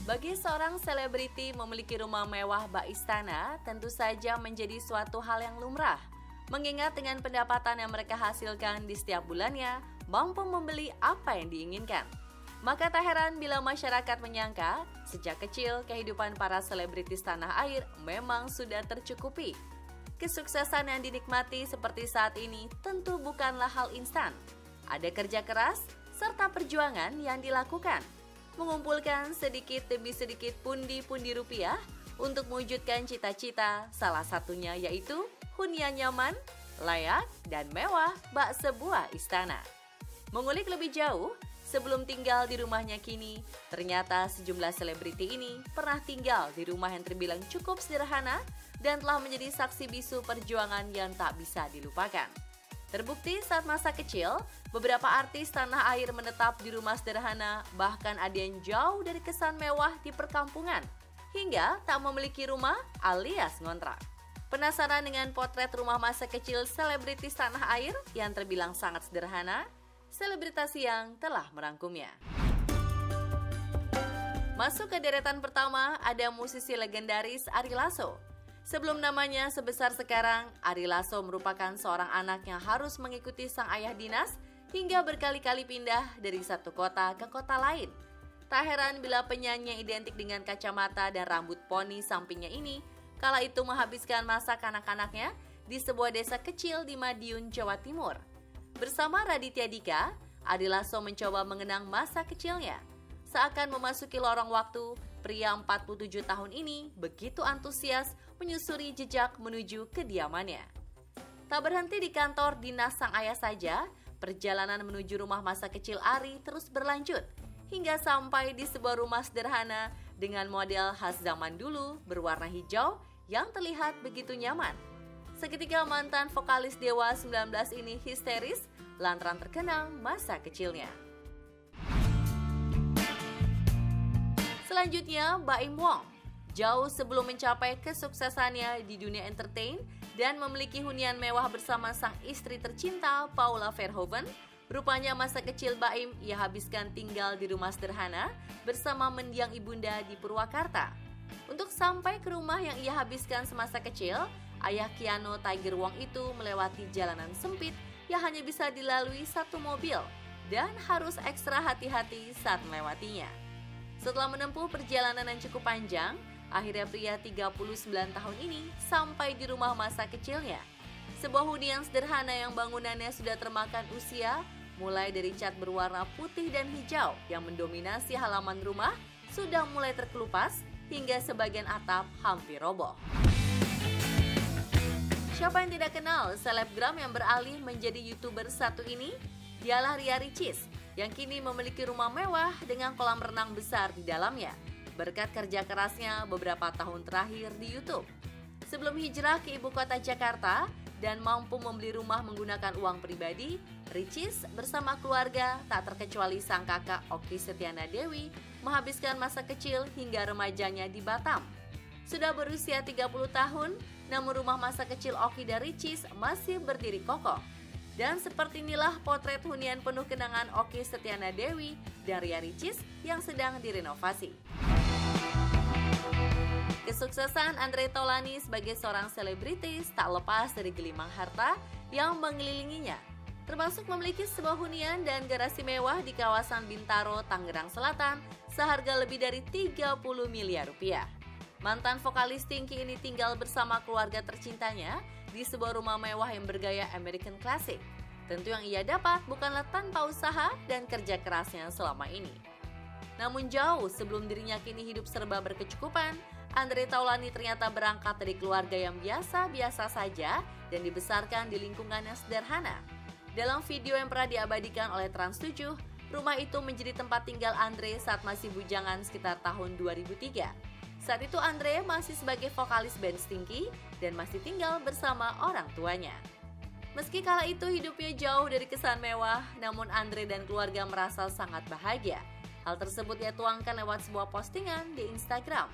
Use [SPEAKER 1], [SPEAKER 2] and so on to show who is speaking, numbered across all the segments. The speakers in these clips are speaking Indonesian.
[SPEAKER 1] Bagi seorang selebriti memiliki rumah mewah bak istana tentu saja menjadi suatu hal yang lumrah. Mengingat dengan pendapatan yang mereka hasilkan di setiap bulannya, mampu membeli apa yang diinginkan. Maka tak heran bila masyarakat menyangka, sejak kecil kehidupan para selebritis tanah air memang sudah tercukupi. Kesuksesan yang dinikmati seperti saat ini tentu bukanlah hal instan. Ada kerja keras serta perjuangan yang dilakukan. Mengumpulkan sedikit demi sedikit pundi-pundi rupiah untuk mewujudkan cita-cita, salah satunya yaitu hunian nyaman, layak, dan mewah bak sebuah istana. Mengulik lebih jauh, sebelum tinggal di rumahnya kini, ternyata sejumlah selebriti ini pernah tinggal di rumah yang terbilang cukup sederhana dan telah menjadi saksi bisu perjuangan yang tak bisa dilupakan. Terbukti saat masa kecil, beberapa artis tanah air menetap di rumah sederhana, bahkan ada yang jauh dari kesan mewah di perkampungan, hingga tak memiliki rumah alias ngontrak. Penasaran dengan potret rumah masa kecil selebritis tanah air yang terbilang sangat sederhana? Selebritas yang telah merangkumnya. Masuk ke deretan pertama, ada musisi legendaris Ari Lasso. Sebelum namanya sebesar sekarang, Ari Lasso merupakan seorang anak yang harus mengikuti sang ayah dinas hingga berkali-kali pindah dari satu kota ke kota lain. Tak heran bila penyanyi yang identik dengan kacamata dan rambut poni sampingnya ini kala itu menghabiskan masa kanak-kanaknya di sebuah desa kecil di Madiun, Jawa Timur. Bersama Raditya Dika, Ari Lasso mencoba mengenang masa kecilnya. Seakan memasuki lorong waktu, pria 47 tahun ini begitu antusias menyusuri jejak menuju kediamannya. Tak berhenti di kantor dinas sang ayah saja, perjalanan menuju rumah masa kecil Ari terus berlanjut, hingga sampai di sebuah rumah sederhana dengan model khas zaman dulu berwarna hijau yang terlihat begitu nyaman. Seketika mantan vokalis Dewa 19 ini histeris lantaran terkenang masa kecilnya. Selanjutnya, Baim Wong. Jauh sebelum mencapai kesuksesannya di dunia entertain dan memiliki hunian mewah bersama sang istri tercinta Paula Verhoeven, rupanya masa kecil Baim ia habiskan tinggal di rumah sederhana bersama mendiang ibunda di Purwakarta. Untuk sampai ke rumah yang ia habiskan semasa kecil, ayah Keanu Tiger Wong itu melewati jalanan sempit yang hanya bisa dilalui satu mobil dan harus ekstra hati-hati saat melewatinya. Setelah menempuh perjalanan yang cukup panjang, akhirnya pria 39 tahun ini sampai di rumah masa kecilnya. Sebuah hunian sederhana yang bangunannya sudah termakan usia, mulai dari cat berwarna putih dan hijau yang mendominasi halaman rumah, sudah mulai terkelupas hingga sebagian atap hampir roboh. Siapa yang tidak kenal selebgram yang beralih menjadi YouTuber satu ini? Dialah Ria Ricis, yang kini memiliki rumah mewah dengan kolam renang besar di dalamnya, berkat kerja kerasnya beberapa tahun terakhir di YouTube. Sebelum hijrah ke ibu kota Jakarta dan mampu membeli rumah menggunakan uang pribadi, Ricis bersama keluarga, tak terkecuali sang kakak Okky Setiana Dewi, menghabiskan masa kecil hingga remajanya di Batam. Sudah berusia 30 tahun, namun rumah masa kecil Okky dan Ricis masih berdiri kokoh. Dan seperti inilah potret hunian penuh kenangan Okky Setiana Dewi dan Ria Ricis yang sedang direnovasi. Kesuksesan Andre Taulany sebagai seorang selebritis tak lepas dari gelimang harta yang mengelilinginya, termasuk memiliki sebuah hunian dan garasi mewah di kawasan Bintaro, Tangerang Selatan seharga lebih dari 30 miliar rupiah. Mantan vokalis Tinky ini tinggal bersama keluarga tercintanya di sebuah rumah mewah yang bergaya American Classic. Tentu yang ia dapat bukanlah tanpa usaha dan kerja kerasnya selama ini. Namun jauh sebelum dirinya kini hidup serba berkecukupan, Andre Taulany ternyata berangkat dari keluarga yang biasa-biasa saja dan dibesarkan di lingkungan yang sederhana. Dalam video yang pernah diabadikan oleh Trans 7, rumah itu menjadi tempat tinggal Andre saat masih bujangan sekitar tahun 2003. Saat itu Andre masih sebagai vokalis band Stinky dan masih tinggal bersama orang tuanya. Meski kala itu hidupnya jauh dari kesan mewah, namun Andre dan keluarga merasa sangat bahagia. Hal tersebut ia tuangkan lewat sebuah postingan di Instagram.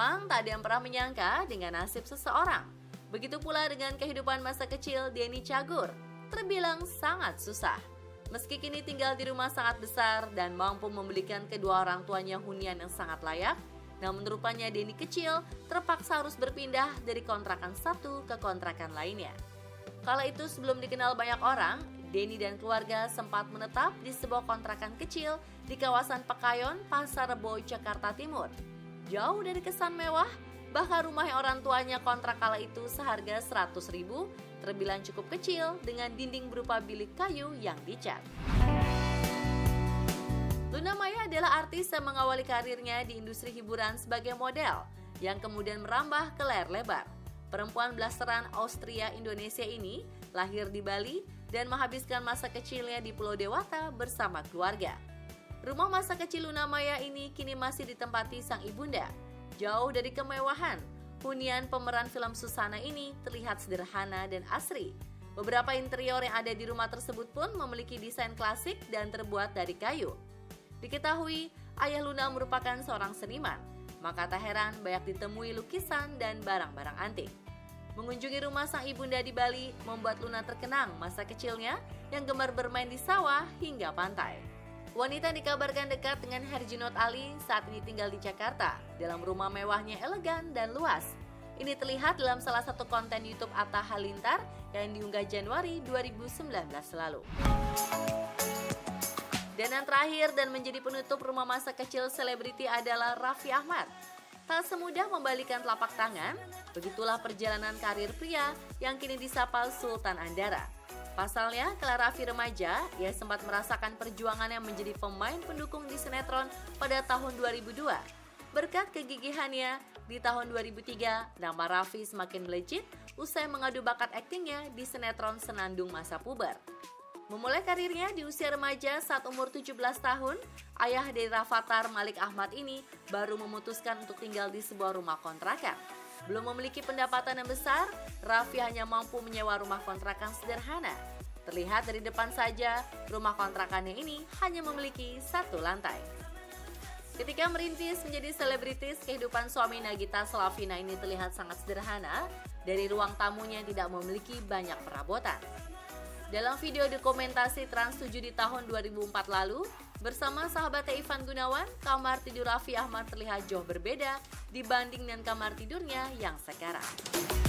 [SPEAKER 1] Memang tak ada yang pernah menyangka dengan nasib seseorang. Begitu pula dengan kehidupan masa kecil Denny Cagur, terbilang sangat susah. Meski kini tinggal di rumah sangat besar dan mampu membelikan kedua orang tuanya hunian yang sangat layak, namun rupanya Denny kecil terpaksa harus berpindah dari kontrakan satu ke kontrakan lainnya. Kala itu sebelum dikenal banyak orang, Denny dan keluarga sempat menetap di sebuah kontrakan kecil di kawasan Pekayon, Pasar Rebo, Jakarta Timur. Jauh dari kesan mewah, bahkan rumah yang orang tuanya kontrak kala itu seharga 100.000 terbilang cukup kecil dengan dinding berupa bilik kayu yang dicat. Luna Maya adalah artis yang mengawali karirnya di industri hiburan sebagai model yang kemudian merambah ke layar lebar. Perempuan blasteran Austria Indonesia ini lahir di Bali dan menghabiskan masa kecilnya di Pulau Dewata bersama keluarga. Rumah masa kecil Luna Maya ini kini masih ditempati sang ibunda. Jauh dari kemewahan, hunian pemeran film Susana ini terlihat sederhana dan asri. Beberapa interior yang ada di rumah tersebut pun memiliki desain klasik dan terbuat dari kayu. Diketahui, ayah Luna merupakan seorang seniman, maka tak heran banyak ditemui lukisan dan barang-barang antik. Mengunjungi rumah sang ibunda di Bali membuat Luna terkenang masa kecilnya yang gemar bermain di sawah hingga pantai. Wanita dikabarkan dekat dengan Herjunot Ali saat ini tinggal di Jakarta dalam rumah mewahnya elegan dan luas. Ini terlihat dalam salah satu konten YouTube Atta Halilintar yang diunggah Januari 2019 lalu. Dan yang terakhir dan menjadi penutup rumah masa kecil selebriti adalah Raffi Ahmad. Tak semudah membalikan telapak tangan, begitulah perjalanan karir pria yang kini disapa Sultan Andara. Pasalnya, kala Raffi remaja, ia sempat merasakan perjuangannya menjadi pemain pendukung di sinetron pada tahun 2002. Berkat kegigihannya, di tahun 2003, nama Raffi semakin melejit usai mengadu bakat aktingnya di sinetron Senandung Masa Puber. Memulai karirnya di usia remaja saat umur 17 tahun, ayah dari Rafathar Malik Ahmad ini baru memutuskan untuk tinggal di sebuah rumah kontrakan. Belum memiliki pendapatan yang besar, Raffi hanya mampu menyewa rumah kontrakan sederhana. Terlihat dari depan saja, rumah kontrakannya ini hanya memiliki satu lantai. Ketika merintis menjadi selebritis, kehidupan suami Nagita Slavina ini terlihat sangat sederhana. Dari ruang tamunya tidak memiliki banyak perabotan. Dalam video dokumentasi Trans 7 di tahun 2004 lalu, bersama sahabatnya Ivan Gunawan, kamar tidur Raffi Ahmad terlihat jauh berbeda dibanding dengan kamar tidurnya yang sekarang.